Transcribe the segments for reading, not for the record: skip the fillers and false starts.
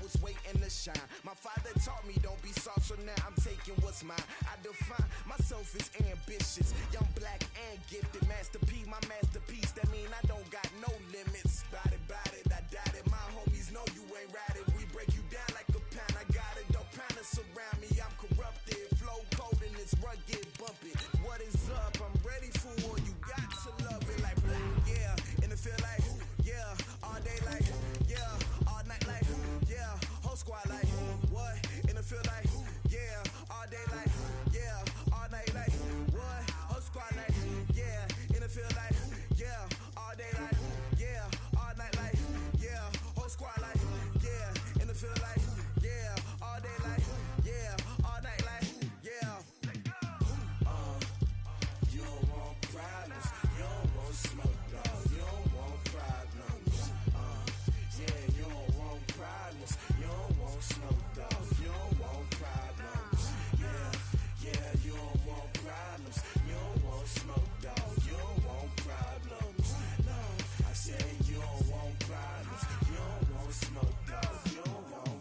was waiting to shine. My father taught me don't be soft, so now I'm taking what's mine. I define myself as ambitious, young, black, and gifted. Master P, my masterpiece, that mean I don't got no limits. Bout it, I doubt it. My homies know you ain't ratted. We break you down like a pound. I got it, don't pound us around me. I'm corrupted, flow cold and it's rugged, bumpy. What is up? I'm ready for war. You got to love it like yeah, and it feel like yeah, all day like yeah, all night like yeah, whole squad like what? And it feel like yeah, all day like yeah, all night like what? Whole squad like yeah, and it feel like yeah, all day like yeah, all night like yeah, whole squad like yeah, and it feel like yeah, all day like yeah, all night like yeah. You don't want problems, you don't want smoke, dog. You don't want problems. Yeah, you don't want problems, you don't want smoke, dog. You don't want problems. Yeah, you don't want problems, you don't want smoke, dog. You don't want problems. No, I said you don't want problems, you don't want smoke, dog. You don't want.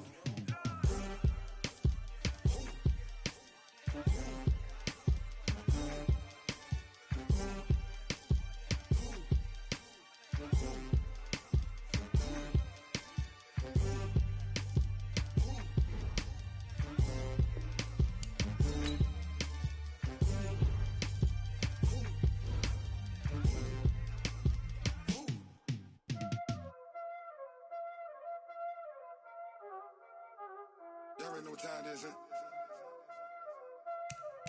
Y'all already know what time it is, huh?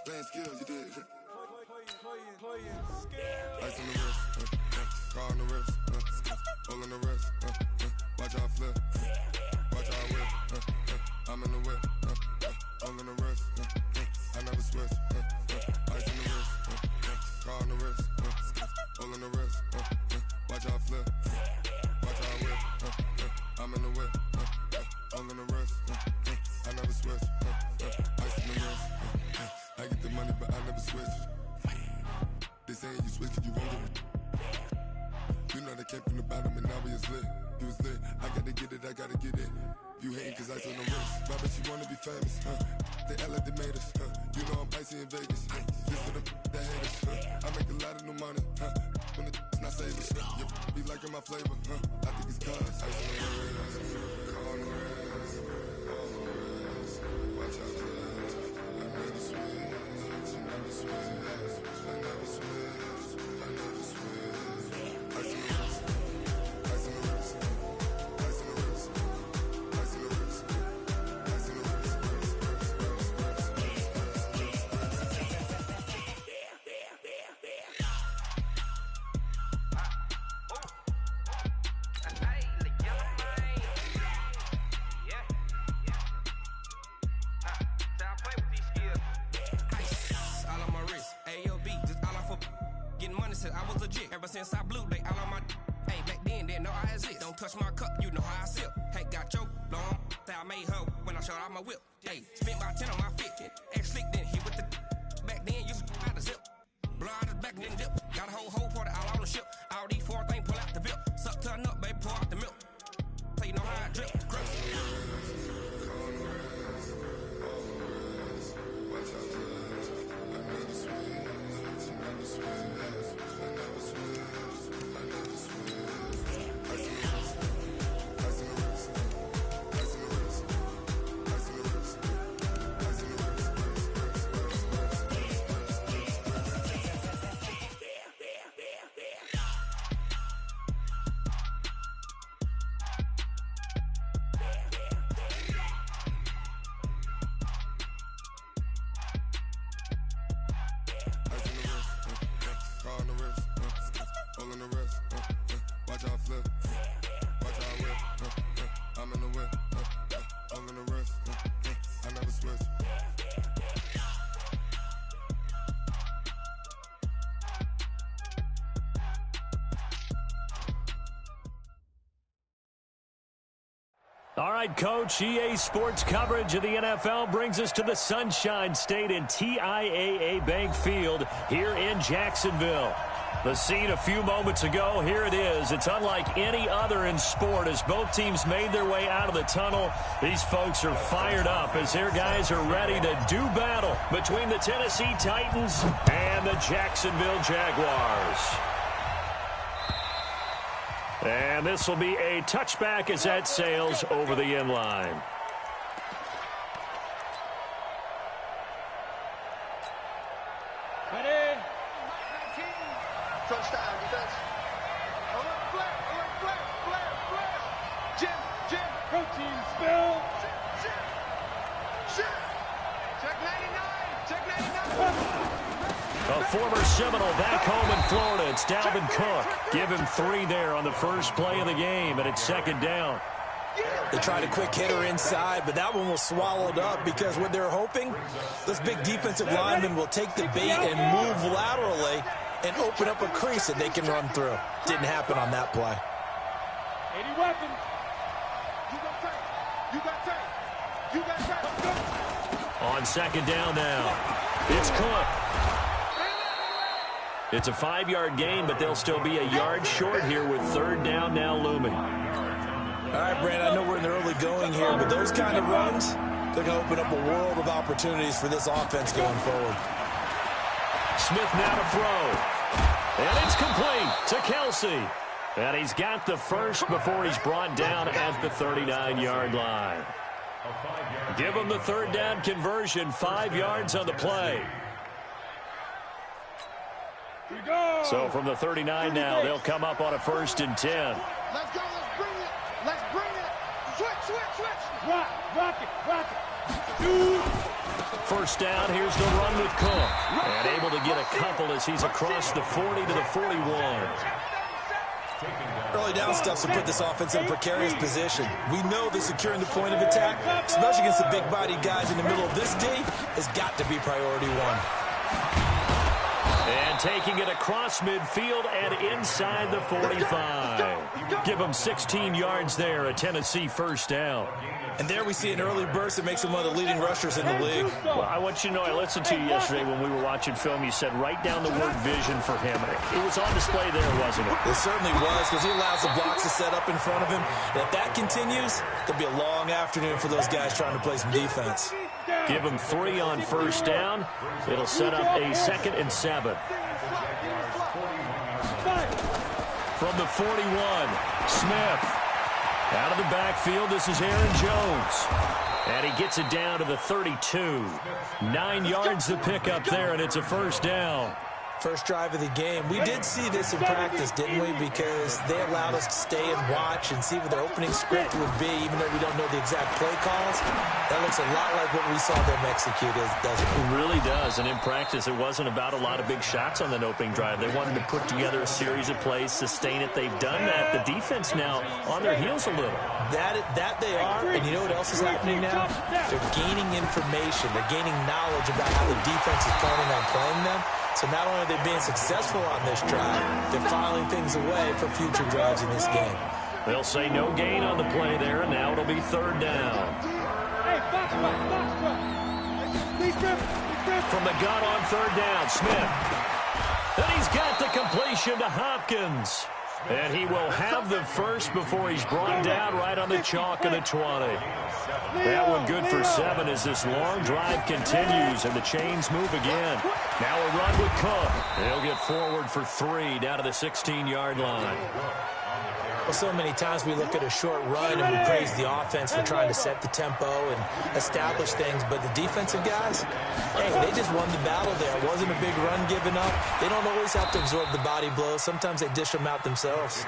Playing skills, you did. Ice on the wrist, car on the wrist, hole in the wrist, watch how I flip, watch how I whip, I'm in the whip, hole in the wrist, I never switch, ice on the wrist, car on the wrist, hole in the wrist, watch how I flip, watch how I whip, I'm in the whip, hole in the wrist, I never switch, ice in the wrist, I get the money but I never switch. They saying you switch 'cause you won't get it. You know they came from the bottom and now we is lit. You was lit, I gotta get it, I gotta get it. You hating 'cause ice on the wrist. My bitch, you wanna be famous, They act like they made us, You know I'm icy in Vegas, This for the that hate us, I make a lot of new money, When it's not saving, Be liking my flavor, I think it's cause ice on the wrist, car on the wrist, all the wrist, watch out for this. I never switch, I never switch, I never switch, I never switch. Ice in the wrist, ice in the wrist, ice in the wrist, ice in the wrist, ice in the wrist, I was legit ever since I blew they all on my hey back then didn't know I exist. Don't touch my cup, you know how I sip. Hey, got your long that I made her when I showed out my whip. Hey, spent about 10 on my fit. X slick then hit with the back then used to out the zip. Blow out his back then dip. Got a whole party all on the ship. All these four things pull out the VIP. Suck turn up, baby, pour out the milk. So you know how I drip. All right, Coach, EA Sports coverage of the NFL brings us to the Sunshine State and TIAA Bank Field here in Jacksonville. The scene a few moments ago, here it is. It's unlike any other in sport as both teams made their way out of the tunnel. These folks are fired up as their guys are ready to do battle between the Tennessee Titans and the Jacksonville Jaguars. And this will be a touchback as that sails over the end line. Touchdown, defense. Flare. Jim. Protein spill. Shit. Check 99. A former Seminole back home in Florida. It's Dalvin Cook. Give him 3 there on the first play of the game, and it's second down. They tried a quick hitter inside, but that one was swallowed up because what they're hoping, this big defensive lineman will take the bait and move laterally and open up a crease that they can run through. Didn't happen on that play. 80 weapons. You got tape. On second down now, it's Cook. It's a 5-yard gain, but they'll still be a yard short here with third down now looming. All right, Brandon, I know we're in the early going here, but those kind of runs, they're going to open up a world of opportunities for this offense going forward. Smith now to throw. And it's complete to Kelsey. And he's got the first before he's brought down at the 39-yard line. Give him the third down conversion, 5 yards on the play. So from the 39 now, they'll come up on a 1st and 10. Let's go. Let's bring it. Switch. Rock it. First down, here's the run with Cook. And able to get a couple as he's across the 40 to the 41. Early down stuff to put this offense in a precarious position. We know that securing the point of attack, especially against the big-bodied guys in the middle of this D, has got to be priority 1. And taking it across midfield and inside the 45. Give him 16 yards there, a Tennessee first down. And there we see an early burst that makes him one of the leading rushers in the league. Well, I want you to know, I listened to you yesterday when we were watching film. You said write down the word vision for him. It was on display there, wasn't it? It certainly was, because he allows the blocks to set up in front of him. And if that continues, there'll be a long afternoon for those guys trying to play some defense. Give him 3 on first down. It'll set up a 2nd and 7. From the 41, Smith. Out of the backfield, this is Aaron Jones. And he gets it down to the 32. 9 yards to pick up there, and it's a first down. First drive of the game. We did see this in practice, didn't we? Because they allowed us to stay and watch and see what their opening script would be, even though we don't know the exact play calls. That looks a lot like what we saw them execute, doesn't it? It really does. And in practice, it wasn't about a lot of big shots on that opening drive. They wanted to put together a series of plays, sustain it. They've done that. The defense now on their heels a little. That they are, and you know what else is happening now? They're gaining information. They're gaining knowledge about how the defense is planning on playing them. So not only are they being successful on this drive, they're filing things away for future drives in this game. They'll say no gain on the play there, and now it'll be third down. From the gun on third down, Smith. And he's got the completion to Hopkins. And he will have the first before he's brought down right on the chalk of the 20. That one good for 7 as this long drive continues and the chains move again. Now a run with Cook. He'll get forward for 3 down to the 16-yard line. Well, so many times we look at a short run and we praise the offense for trying to set the tempo and establish things, but the defensive guys, hey, they just won the battle there. It wasn't a big run given up. They don't always have to absorb the body blows. Sometimes they dish them out themselves.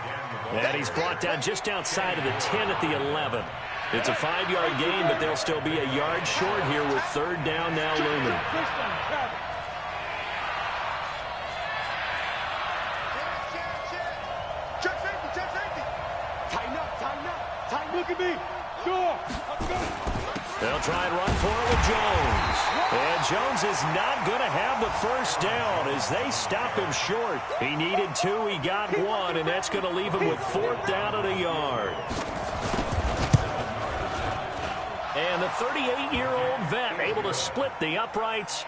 And he's brought down just outside of the 10 at the 11. It's a 5-yard gain, but they'll still be a yard short here with third down now looming. Look at me. Go. They'll try and run for it with Jones. And Jones is not going to have the first down as they stop him short. He needed 2, he got 1, and that's going to leave him with 4th down at a yard. And the 38-year-old vet able to split the uprights.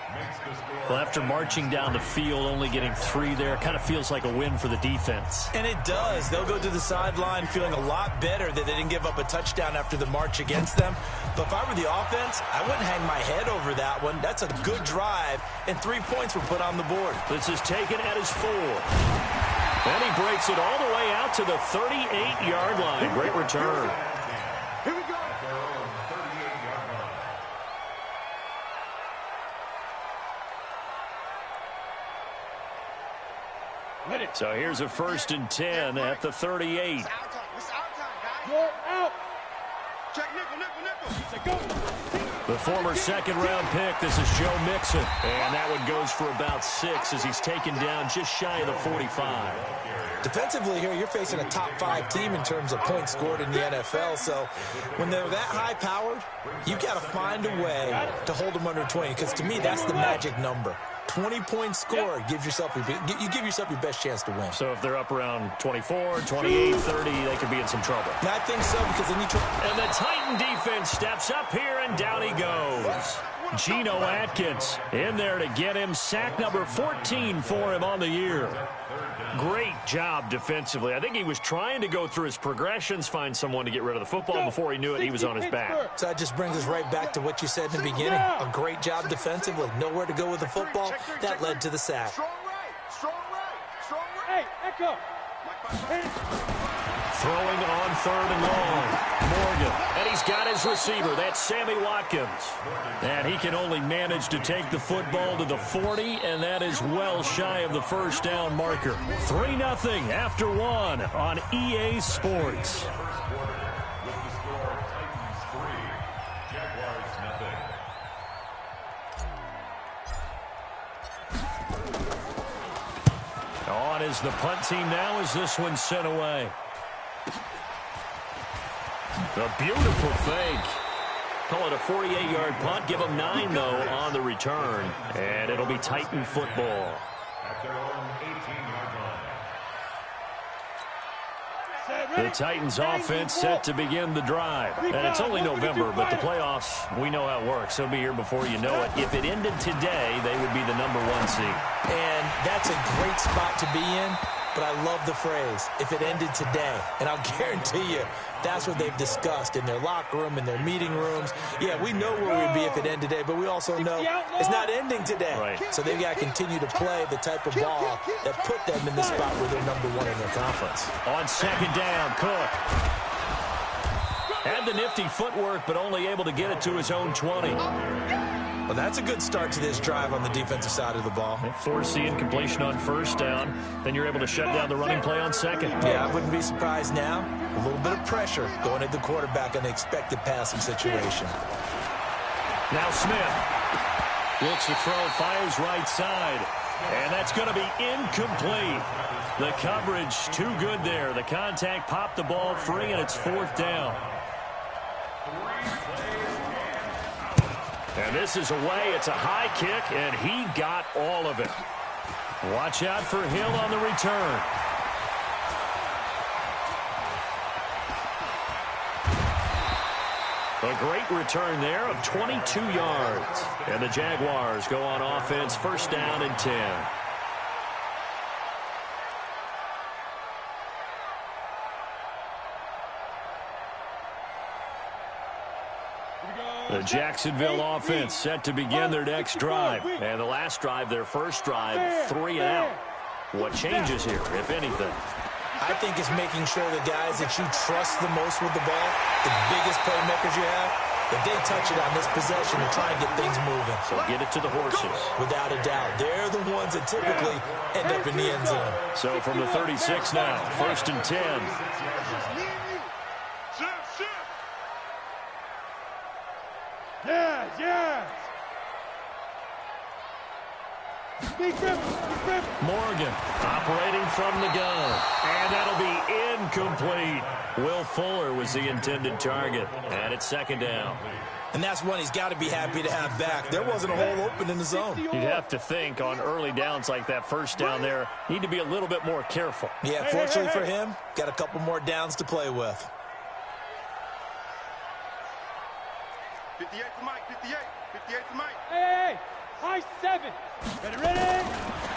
Well, after marching down the field, only getting 3 there, kind of feels like a win for the defense. And it does. They'll go to the sideline feeling a lot better that they didn't give up a touchdown after the march against them. But if I were the offense, I wouldn't hang my head over that one. That's a good drive, and 3 points were put on the board. This is taken at his 4. And he breaks it all the way out to the 38-yard line. Great return. Here we go. So here's a 1st and 10 at the 38. It's our time, guys. You're out. Check nickel. The former second-round pick, this is Joe Mixon. And that one goes for about 6 as he's taken down just shy of the 45. Defensively here, you're facing a top 5 team in terms of points scored in the NFL. So when they're that high-powered, you got to find a way to hold them under 20. Because to me, that's the magic number. 20 points scored gives yourself you give yourself your best chance to win. So if they're up around 24, 28, 30, they could be in some trouble. And I think so because then you try. And the Titan defense steps up here, and down he goes. Geno Atkins in there to get him sack number 14 for him on the year. Great job defensively. I think he was trying to go through his progressions, find someone to get rid of the football. Before he knew it, he was on his back. So that just brings us right back to what you said in the beginning. A great job defensively. Nowhere to go with the football. That led to the sack. Strong right. Hey, echo. Throwing on 3rd and long. Morgan. And he's got his receiver. That's Sammy Watkins. And he can only manage to take the football to the 40, and that is well shy of the first down marker. 3-0 after 1 on EA Sports. On is the punt team now as this one's sent away. A beautiful fake. Call it a 48-yard punt. Give them 9, though, on the return. And it'll be Titan football. The Titans offense set to begin the drive. And it's only November, but the playoffs, we know how it works. They'll be here before you know it. If it ended today, they would be the #1 seed. And that's a great spot to be in. But I love the phrase, if it ended today. And I'll guarantee you, that's what they've discussed in their locker room, in their meeting rooms. Yeah, we know where we'd be if it ended today, but we also know it's not ending today. Right. So they've got to continue to play the type of ball that put them in the spot where they're #1 in their conference. On 2nd down, Cook. Had the nifty footwork, but only able to get it to his own 20. Well, that's a good start to this drive on the defensive side of the ball. Force the incompletion on 1st down. Then you're able to shut down the running play on 2nd. Yeah, I wouldn't be surprised now. A little bit of pressure going at the quarterback in the expected passing situation. Now Smith looks to throw, fires right side. And that's going to be incomplete. The coverage too good there. The contact popped the ball free, and it's 4th down. And this is away. It's a high kick, and he got all of it. Watch out for Hill on the return. A great return there of 22 yards. And the Jaguars go on offense, 1st down and 10. The Jacksonville offense set to begin their next drive. And the last drive, their first drive, 3 and out. What changes here, if anything? I think it's making sure the guys that you trust the most with the ball, the biggest playmakers you have, that they touch it on this possession and try and get things moving. So get it to the horses. Without a doubt. They're the ones that typically end up in the end zone. So from the 36 now, 1st and 10. Yes. Morgan operating from the gun. And that'll be incomplete. Will Fuller was the intended target. And it's 2nd down. And that's one he's got to be happy to have back. There wasn't a hole open in the zone. You'd have to think on early downs like that, 1st down there, need to be a little bit more careful. Yeah, fortunately for him, got a couple more downs to play with. 58 for Mike, 58. 58 for Mike. Hey, high 7. Ready?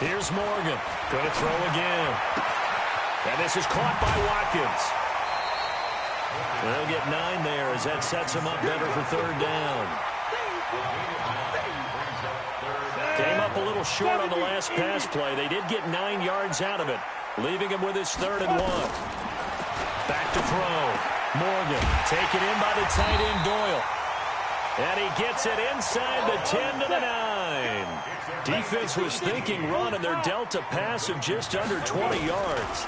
Here's Morgan. Going to throw again. And this is caught by Watkins. They'll get 9 there as that sets him up better for third down. Came up a little short on the last pass play. They did get 9 yards out of it, leaving him with his 3rd and 1. Back to throw. Morgan taken in by the tight end Doyle. And he gets it inside the 10 to the 9. Defense was thinking run, and they're dealt a pass of just under 20 yards.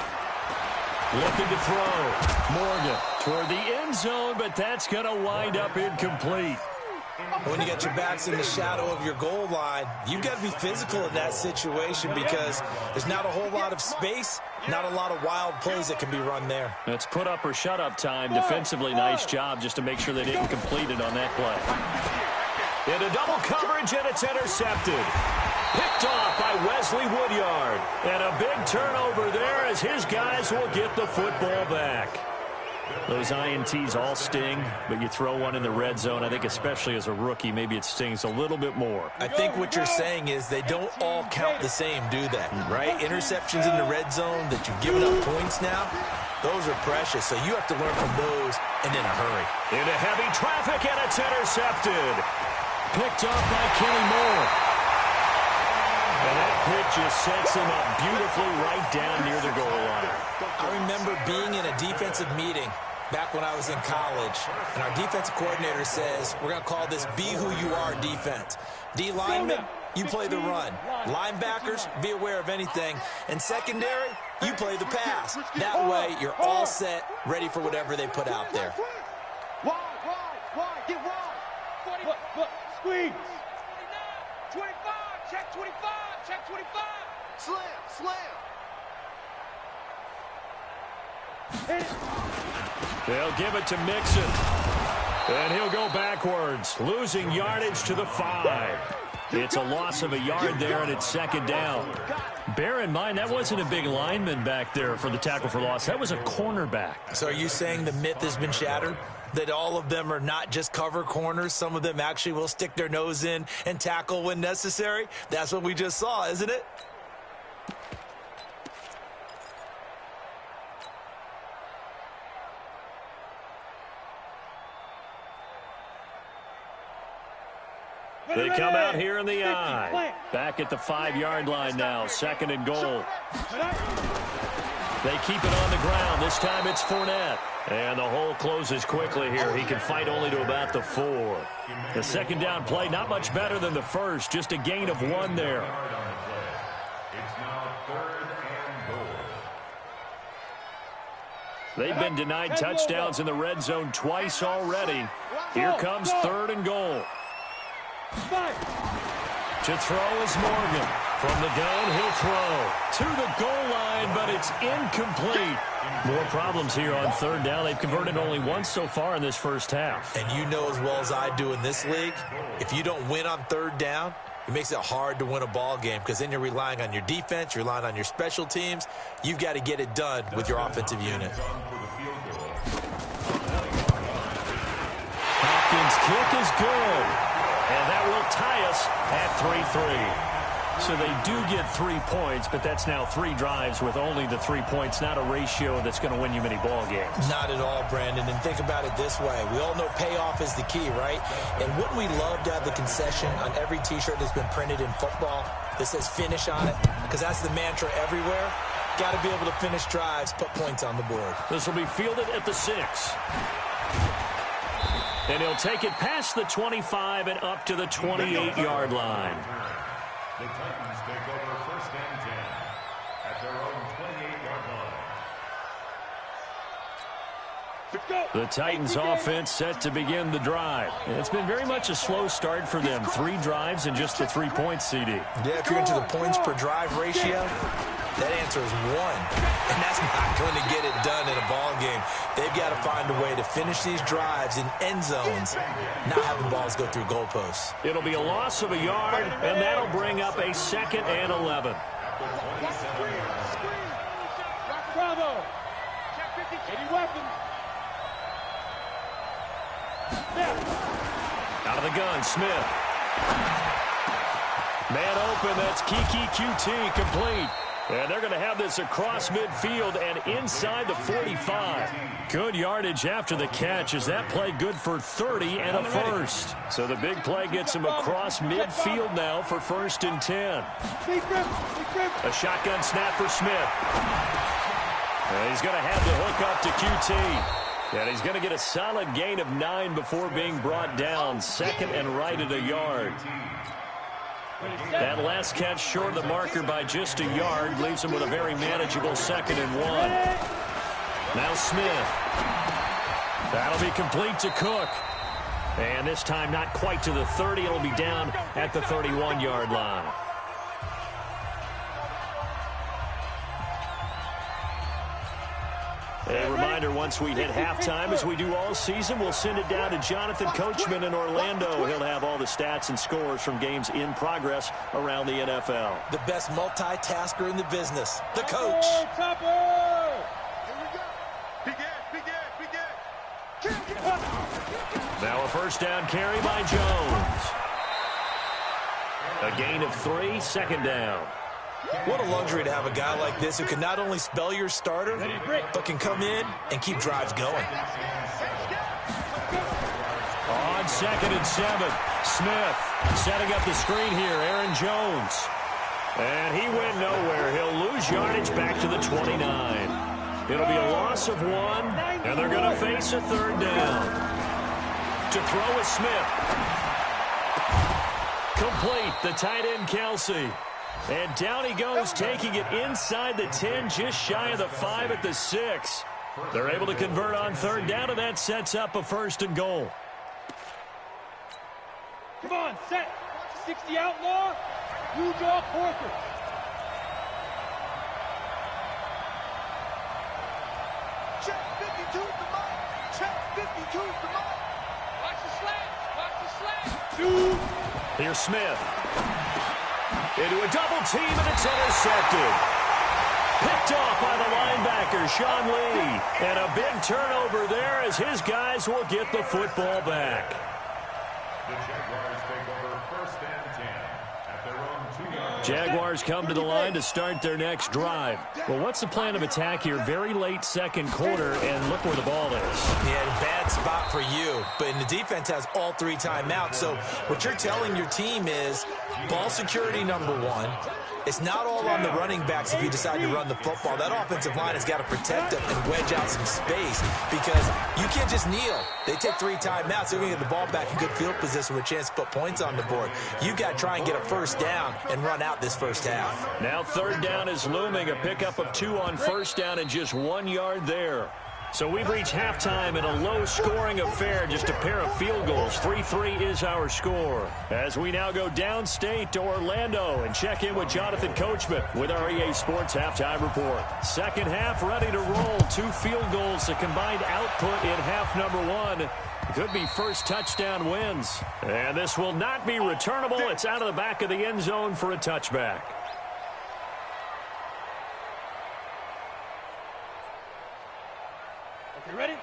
Looking to throw. Morgan toward the end zone, but that's going to wind up incomplete. When you got your backs in the shadow of your goal line, you've got to be physical in that situation because there's not a whole lot of space, not a lot of wild plays that can be run there. It's put up or shut up time. Defensively, nice job just to make sure they didn't complete it on that play. Into double coverage, and it's intercepted. Picked off by Wesley Woodyard. And a big turnover there as his guys will get the football back. Those INTs all sting, but you throw one in the red zone, I think especially as a rookie, maybe it stings a little bit more. I think what you're saying is they don't all count the same, do they? Right? Interceptions in the red zone that you've given up points now, those are precious, so you have to learn from those and in a hurry. Into heavy traffic, and it's intercepted. Picked off by Kenny Moore. And that pitch just sets him up beautifully right down near the goal line. I remember being in a defensive meeting back when I was in college, and our defensive coordinator says, we're going to call this be who you are defense. D linemen, you play the run. Linebackers, be aware of anything. And secondary, you play the pass. That way, you're all set, ready for whatever they put out there. Wide, get wide. Squeeze. 25, check 25, check 25. Slam. They'll give it to Mixon. And he'll go backwards, losing yardage to the 5. It's a loss of a yard there, and it's 2nd down. Bear in mind, that wasn't a big lineman back there for the tackle for loss. That was a cornerback. So are you saying the myth has been shattered? That all of them are not just cover corners? Some of them actually will stick their nose in and tackle when necessary? That's what we just saw, isn't it? They come out here in the I. Back at the 5-yard line now. 2nd and goal. They keep it on the ground. This time it's Fournette. And the hole closes quickly here. He can fight only to about the 4. The 2nd down play, not much better than the first. Just a gain of 1 there. They've been denied touchdowns in the red zone twice already. Here comes 3rd and goal. To throw is Morgan. From the gun, he'll throw to the goal line, but it's incomplete. More problems here on 3rd down. They've converted only once so far in this first half. And you know as well as I do in this league, if you don't win on 3rd down, it makes it hard to win a ball game because then you're relying on your defense, you're relying on your special teams. You've got to get it done with your offensive unit. Hopkins' kick is good. And that will tie us at 3-3. So they do get 3 points, but that's now 3 drives with only the 3 points, not a ratio that's going to win you many ball games. Not at all, Brandon. And think about it this way. We all know payoff is the key, right? And wouldn't we love to have the concession on every T-shirt that's been printed in football that says finish on it? Because that's the mantra everywhere. Got to be able to finish drives, put points on the board. This will be fielded at the 6. And he'll take it past the 25 and up to the 28-yard line. The Titans take over 1st and 10 at their own 28-yard line. The Titans offense set to begin the drive. It's been very much a slow start for them. 3 drives and just the 3 points, CD. Yeah, if you're into the points per drive ratio, that answer is 1. And that's not going to get it done in a ball game. They've got to find a way to finish these drives in end zones, not having balls go through goalposts. It'll be a loss of a yard, and that'll bring up a 2nd and 11. Bravo. Any weapons? Now Out of the gun, Smith. Man open, that's Kiki QT, complete. And they're going to have this across midfield and inside the 45. Good yardage after the catch as that play good for 30 and a first. So the big play gets him across midfield now for 1st and 10. A shotgun snap for Smith. And he's going to have the hook up to QT. And he's going to get a solid gain of 9 before being brought down. 2nd and right at a yard. That last catch short of the marker by just a yard leaves him with a very manageable 2nd and 1. Now Smith. That'll be complete to Cook. And this time not quite to the 30. It'll be down at the 31-yard line. A reminder, once we hit halftime, as we do all season, we'll send it down to Jonathan Coachman in Orlando. He'll have all the stats and scores from games in progress around the NFL. The best multitasker in the business, the coach. Now a 1st down carry by Jones. A gain of 3, 2nd down. What a luxury to have a guy like this who can not only spell your starter, but can come in and keep drives going. On 2nd and 7, Smith setting up the screen here, Aaron Jones. And he went nowhere. He'll lose yardage back to the 29. It'll be a loss of 1, and they're going to face a 3rd down. To throw is Smith. Complete, the tight end Kelsey. And down he goes, taking it inside the 10, just shy of the 5 at the 6. They're able to convert on 3rd down, and that sets up a 1st and goal. Come on, set. 60 outlaw. You draw Porker. Check 52's the mark. Check 52's the mark. Watch the slant. Watch the slant. Here's Smith. Into a double team, and it's intercepted. Picked off by the linebacker, Sean Lee. And a big turnover there as his guys will get the football back. The Jaguars take over 1st and 10 at their own 2-yard. Jaguars come to the line to start their next drive. Well, what's the plan of attack here? Very late 2nd quarter, and look where the ball is. Yeah, bad spot for you. But the defense has all 3 timeouts. So what you're telling your team is ball security number 1. It's not all on the running backs if you decide to run the football. That offensive line has got to protect them and wedge out some space because you can't just kneel. They take 3 timeouts. They're going to get the ball back in good field position with a chance to put points on the board. You've got to try and get a 1st down and run out this 1st half. Now 3rd down is looming. A pickup of 2 on 1st down and just 1 yard there. So we've reached halftime in a low-scoring affair, just a pair of field goals. 3-3 is our score. As we now go downstate to Orlando and check in with Jonathan Coachman with our EA Sports Halftime Report. 2nd half ready to roll. 2 field goals, the combined output in half number 1. Could be first touchdown wins. And this will not be returnable. It's out of the back of the end zone for a touchback.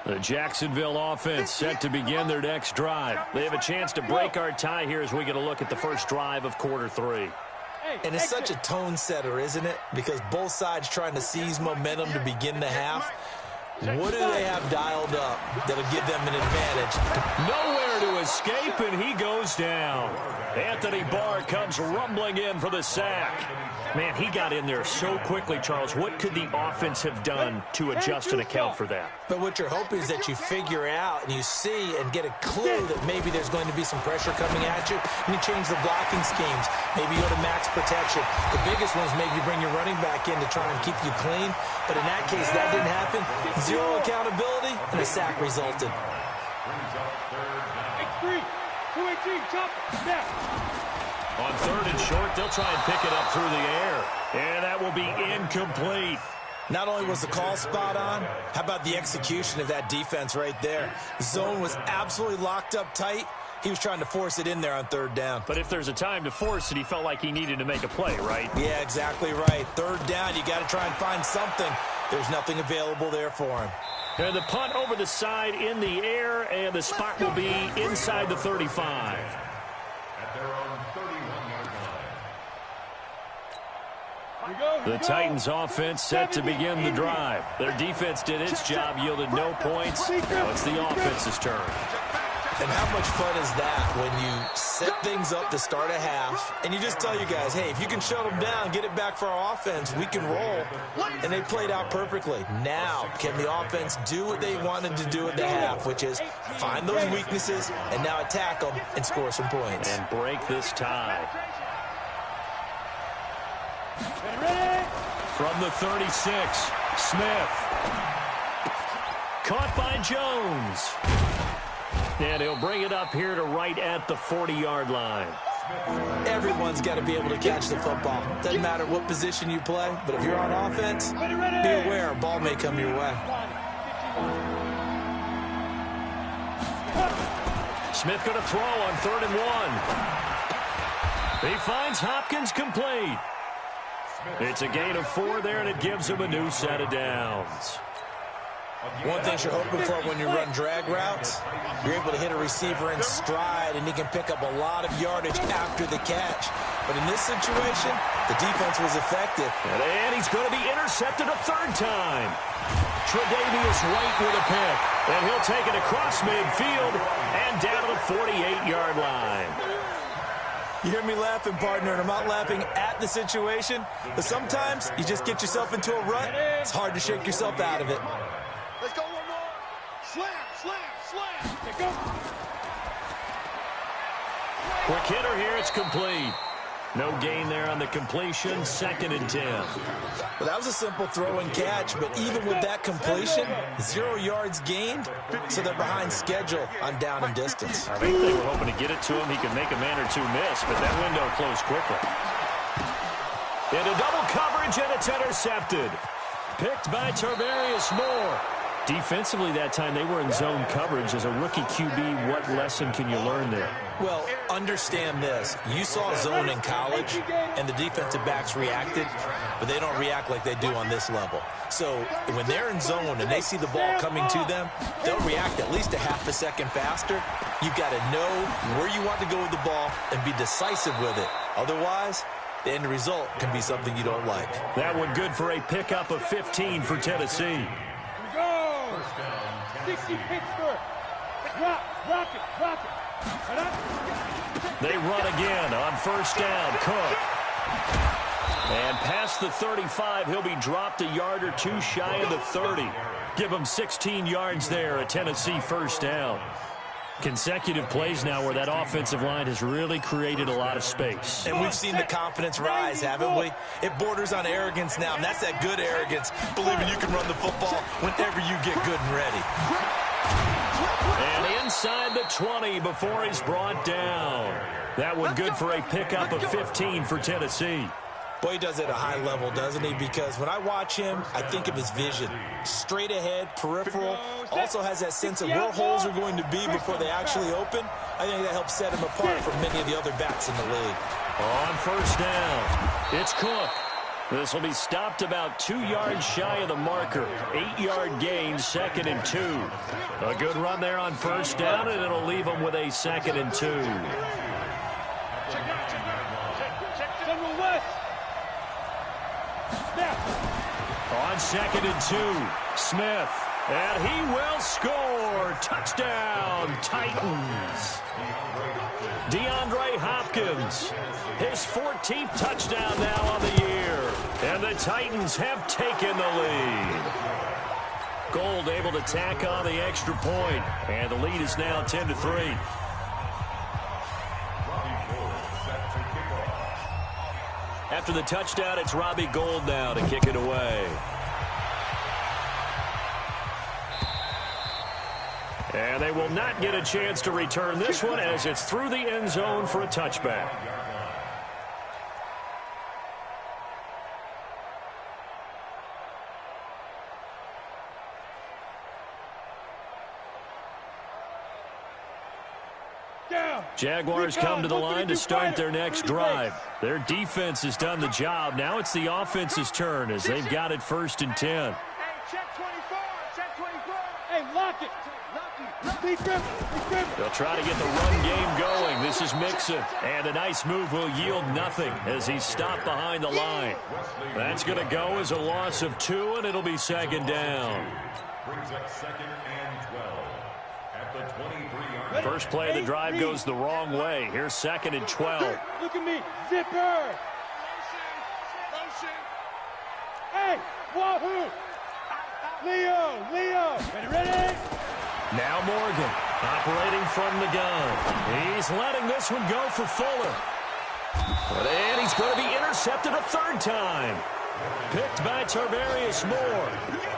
The Jacksonville offense set to begin their next drive. They have a chance to break our tie here as we get a look at the first drive of quarter 3. And it's such a tone setter, isn't it? Because both sides trying to seize momentum to begin the half. What do they have dialed up that'll give them an advantage? Nowhere to escape, and he goes down. Anthony Barr comes rumbling in for the sack. Man, he got in there so quickly, Charles. What could the offense have done to adjust and account for that? But what you're hoping is that you figure out and you see and get a clue that maybe there's going to be some pressure coming at you, and you change the blocking schemes. Maybe you go to max protection. The biggest one is maybe you bring your running back in to try and keep you clean. But in that case, that didn't happen. 0 accountability, and a sack resulted. X3, 2-18, chop, snap. On 3rd and short, they'll try and pick it up through the air. And that will be incomplete. Not only was the call spot on, how about the execution of that defense right there? Zone was absolutely locked up tight. He was trying to force it in there on 3rd down. But if there's a time to force it, he felt like he needed to make a play, right? Yeah, exactly right. 3rd down, you got to try and find something. There's nothing available there for him. And the punt over the side in the air, and the spot will be inside the 35. At their own 31-yard line. The Titans offense set to begin the drive. Their defense did its job, yielded no points. Now it's the offense's turn. And how much fun is that when you set things up to start a half and you just tell you guys, hey, if you can shut them down, get it back for our offense, we can roll. And they played out perfectly. Now, can the offense do what they wanted to do at the half, which is find those weaknesses and now attack them and score some points. And break this tie. From the 36, Smith. Caught by Jones. And he'll bring it up here to right at the 40-yard line. Everyone's got to be able to catch the football. Doesn't matter what position you play, but if you're on offense, be aware a ball may come your way. Smith going to throw on 3rd and 1. He finds Hopkins complete. It's a gain of 4 there, and it gives him a new set of downs. One thing you're hoping for when you run drag routes, you're able to hit a receiver in stride, and he can pick up a lot of yardage after the catch. But in this situation, the defense was effective. And he's going to be intercepted a 3rd time. Tre'Davious White with a pick. And he'll take it across midfield and down to the 48-yard line. You hear me laughing, partner, and I'm not laughing at the situation, but sometimes you just get yourself into a rut. It's hard to shake yourself out of it. Let's go one more. Slam, slam, slam. Let's go. Quick hitter here. It's complete. No gain there on the completion. 2nd and 10. Well, that was a simple throw and catch, but even with that completion, 0 yards gained, so they're behind schedule on down and distance. I think they were hoping to get it to him. He could make a man or two miss, but that window closed quickly. Into double coverage, and it's intercepted. Picked by Tarvarius Moore. Defensively that time, they were in zone coverage. As a rookie QB, what lesson can you learn there? Well, understand this. You saw zone in college, and the defensive backs reacted, but they don't react like they do on this level. So when they're in zone and they see the ball coming to them, they'll react at least a half a second faster. You've got to know where you want to go with the ball and be decisive with it. Otherwise, the end result can be something you don't like. That one good for a pickup of 15 for Tennessee. Go! 60 Pittsburgh. Rock it. They run again on 1st down. Cook. And past the 35, he'll be dropped a yard or 2 shy of the 30. Give him 16 yards there, a Tennessee 1st down. Consecutive plays now where that offensive line has really created a lot of space. And we've seen the confidence rise, haven't we? It borders on arrogance now, and that's that good arrogance, believing you can run the football whenever you get good and ready. And inside the 20 before he's brought down. That one good for a pickup of 15 for Tennessee. Boy, he does it at a high level, doesn't he? Because when I watch him, I think of his vision. Straight ahead, peripheral, also has that sense of where holes are going to be before they actually open. I think that helps set him apart from many of the other backs in the league. On 1st down, it's Cook. This will be stopped about 2 yards shy of the marker. 8-yard gain, 2nd and 2. A good run there on 1st down, and it'll leave him with a 2nd and 2. On 2nd and 2, Smith, and he will score. Touchdown, Titans. DeAndre Hopkins, his 14th touchdown now on the year, and the Titans have taken the lead. Gold able to tack on the extra point, and the lead is now 10-3. After the touchdown, it's Robbie Gould now to kick it away. And they will not get a chance to return this one as it's through the end zone for a touchback. Jaguars come to the line to start their next drive. Their defense has done the job. Now it's the offense's turn as they've got it 1st and 10. Hey, check 24, check 24. They'll try to get the run game going. This is Mixon. And a nice move will yield nothing as he's stopped behind the line. That's going to go as a loss of 2, and it'll be second down. Brings up 2nd and 12 at the 23-yard. First play of the drive goes the wrong way. Here's 2nd and 12. Look at me. Zipper. Hey, wahoo. Leo. Ready? Now Morgan operating from the gun. He's letting this one go for Fuller. And he's going to be intercepted a 3rd time. Picked by Tarvarius Moore.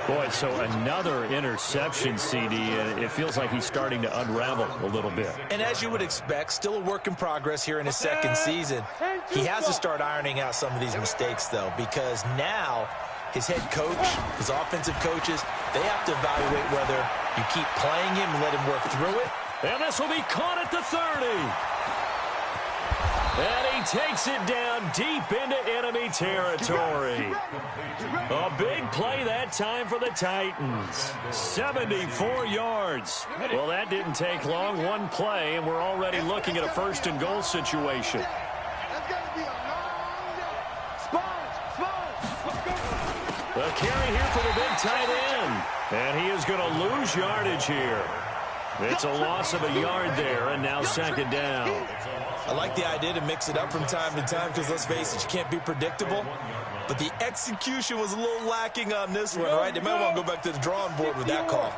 Boy, so another interception, CD, and it feels like he's starting to unravel a little bit. And as you would expect, still a work in progress here in his 2nd season. He has to start ironing out some of these mistakes, though, because now his head coach, his offensive coaches, they have to evaluate whether you keep playing him and let him work through it. And this will be caught at the 30. And he takes it down deep into enemy territory. A big play that time for the Titans. 74 yards. Well, that didn't take long. One play, and we're already looking at a 1st and goal situation. The carry here for the big tight end. And he is going to lose yardage here. It's a loss of a yard there, and now 2nd down. I like the idea to mix it up from time to time because, let's face it, you can't be predictable. But the execution was a little lacking on this one, right? They might want to go back to the drawing board with that call.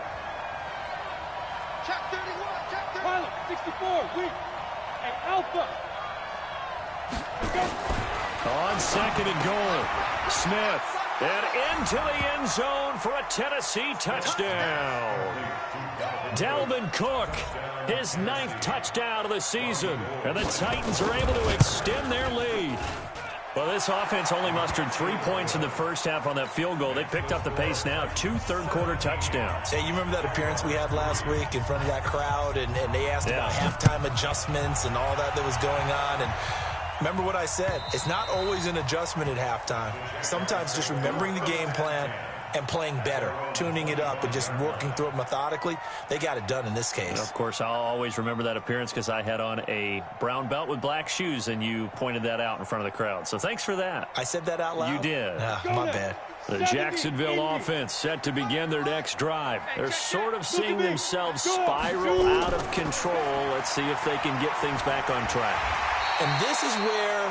Check 31, check 31. Pilot, 64, weak. And Alpha. On 2nd and goal, Smith. And into the end zone for a Tennessee touchdown. Dalvin Cook, his 9th touchdown of the season. And the Titans are able to extend their lead. Well, this offense only mustered 3 points in the first half on that field goal. They picked up the pace now, 2 third-quarter touchdowns. Hey, you remember that appearance we had last week in front of that crowd, and they asked about halftime adjustments and all that was going on, and remember what I said. It's not always an adjustment at halftime. Sometimes just remembering the game plan and playing better, tuning it up and just working through it methodically. They got it done in this case. Of course, I'll always remember that appearance because I had on a brown belt with black shoes, and you pointed that out in front of the crowd. So thanks for that. I said that out loud? You did. My bad. The Jacksonville offense set to begin their next drive. They're sort of seeing themselves spiral out of control. Let's see if they can get things back on track. And this is where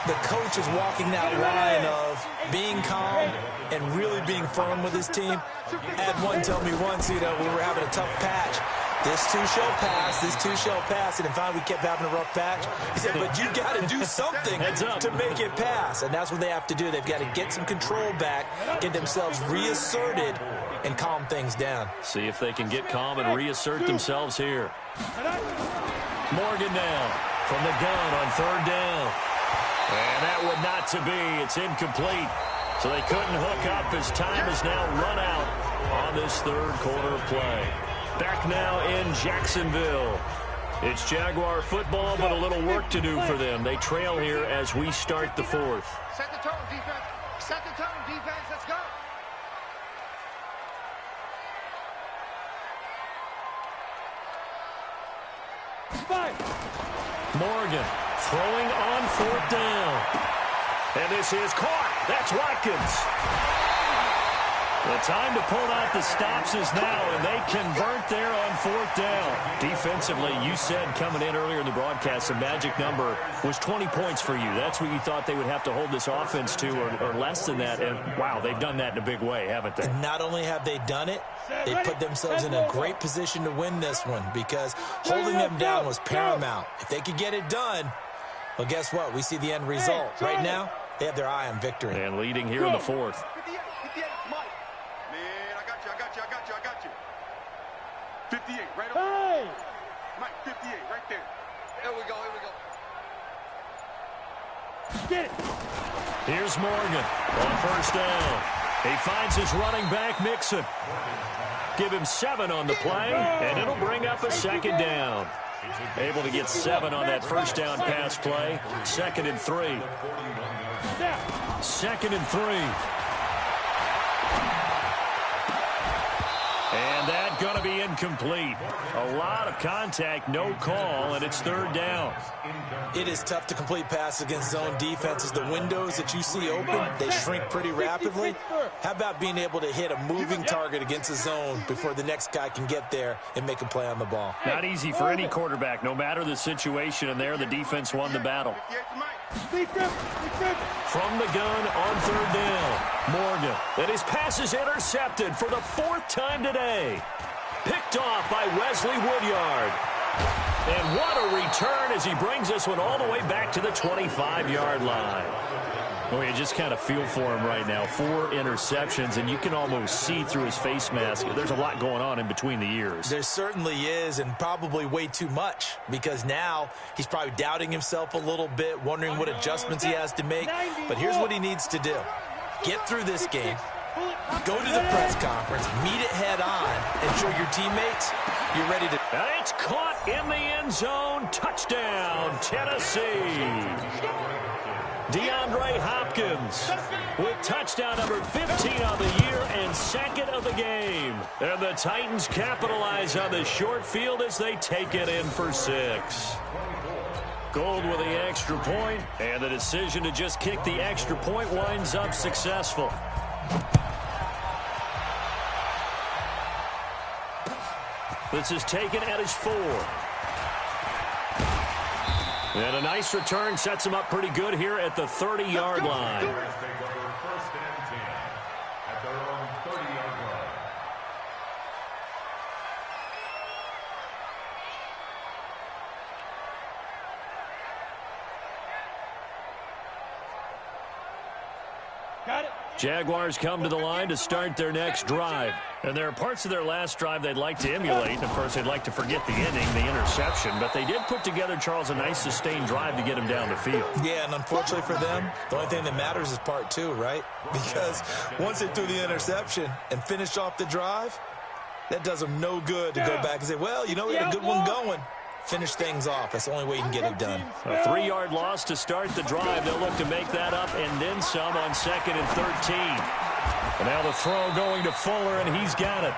the coach is walking that line of being calm and really being firm with his team. I had one tell me once, we were having a tough patch. This too shall pass, this too shall pass. And finally we kept having a rough patch. He said, but you got to do something to make it pass. And that's what they have to do. They've got to get some control back, get themselves reasserted, and calm things down. See if they can get calm and reassert themselves here. Morgan now from the gun on 3rd down. And that would not to be. It's incomplete. So they couldn't hook up as time is now run out on this 3rd quarter of play. Back now in Jacksonville. It's Jaguar football, but a little work to do for them. They trail here as we start the 4th. Set the tone, defense. Set the tone, defense. Let's go. Morgan throwing on 4th down. And this is caught. That's Watkins. The time to pull out the stops is now, and they convert there on 4th down. Defensively, you said coming in earlier in the broadcast, the magic number was 20 points for you. That's what you thought they would have to hold this offense to, or less than that. And, wow, they've done that in a big way, haven't they? And not only have they done it, they put themselves in a great position to win this one because holding them down was paramount. If they could get it done, well, guess what? We see the end result. Right now, they have their eye on victory. And leading here in the 4th. I got you. 58, right over. Hey! Mike, 58, right there. Here we go. Get it. Here's Morgan on 1st down. He finds his running back, Mixon. Give him 7 on the play, and it'll bring up a 2nd down. Able to get 7 on that 1st down pass play. 2nd and 3. 2nd and 3. And that going to be incomplete. A lot of contact, no call, and it's third down. It is tough to complete passes against zone defenses. The windows that you see open, they shrink pretty rapidly. How about being able to hit a moving target against a zone before the next guy can get there and make a play on the ball? Not easy for any quarterback, no matter the situation, and there the defense won the battle. From the gun on third down, Morgan. And his pass is intercepted for the fourth time today. Picked off by Wesley Woodyard. And what a return as he brings this one all the way back to the 25-yard line. Oh, you just kind of feel for him right now. 4 interceptions, and you can almost see through his face mask. There's a lot going on in between the ears. There certainly is, and probably way too much, because now he's probably doubting himself a little bit, wondering what adjustments he has to make. But here's what he needs to do. Get through this game, go to the press conference, meet it head on, and show your teammates you're ready to... And it's caught in the end zone. Touchdown, Tennessee. DeAndre Hopkins with touchdown number 15 on the year and second of the game. And the Titans capitalize on the short field as they take it in for 6. Gold with the extra point, and the decision to just kick the extra point winds up successful. This is taken at his 4. And a nice return sets him up pretty good here at the 30-yard line. Take over first and 10 at their own 30-yard line. Got it. Jaguars come to the line to start their next drive. And there are parts of their last drive they'd like to emulate. And, of course, they'd like to forget the ending, the interception. But they did put together, Charles, a nice sustained drive to get him down the field. Yeah, and unfortunately for them, the only thing that matters is part 2, right? Because once they threw the interception and finished off the drive, that does them no good to go back and say, well, you know, we had a good one going. Finish things off. That's the only way you can get it done. A 3-yard loss to start the drive. They'll look to make that up and then some on 2nd and 13. And now the throw going to Fuller, and he's got it.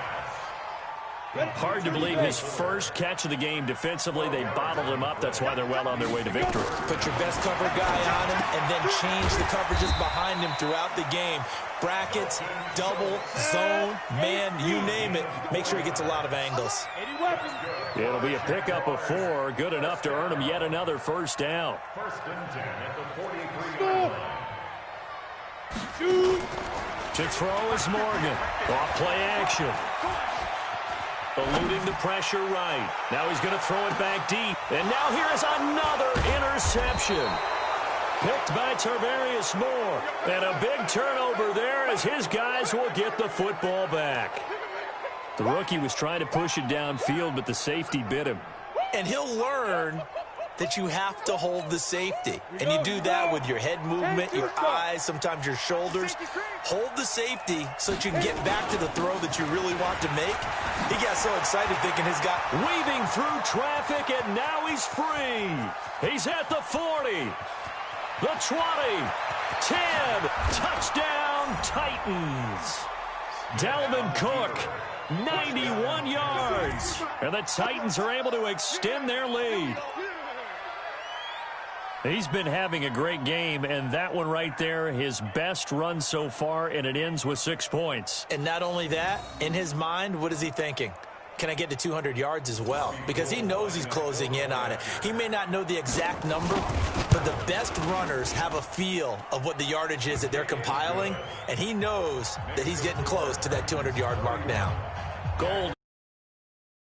Hard to believe his first catch of the game defensively. They bottled him up. That's why they're well on their way to victory. Put your best cover guy on him and then change the coverages behind him throughout the game. Brackets, double, zone, man, you name it. Make sure he gets a lot of angles. It'll be a pickup of 4. Good enough to earn him yet another first down. First and 10 at the 43-yard line. To throw is Morgan. Off play action. Eluding the pressure right. Now he's going to throw it back deep. And now here's another interception. Picked by Tarvarius Moore. And a big turnover there as his guys will get the football back. The rookie was trying to push it downfield, but the safety bit him. And he'll learn that you have to hold the safety. And you do that with your head movement, your eyes, sometimes your shoulders. Hold the safety so that you can get back to the throw that you really want to make. He got so excited thinking he's got... Weaving through traffic, and now he's free. He's at the 40, the 20, 10. Touchdown, Titans. Dalvin Cook, 91 yards. And the Titans are able to extend their lead. He's been having a great game, and that one right there, his best run so far, and it ends with 6 points. And not only that, in his mind, what is he thinking? Can I get to 200 yards as well? Because he knows he's closing in on it. He may not know the exact number, but the best runners have a feel of what the yardage is that they're compiling, and he knows that he's getting close to that 200-yard mark now. Gold.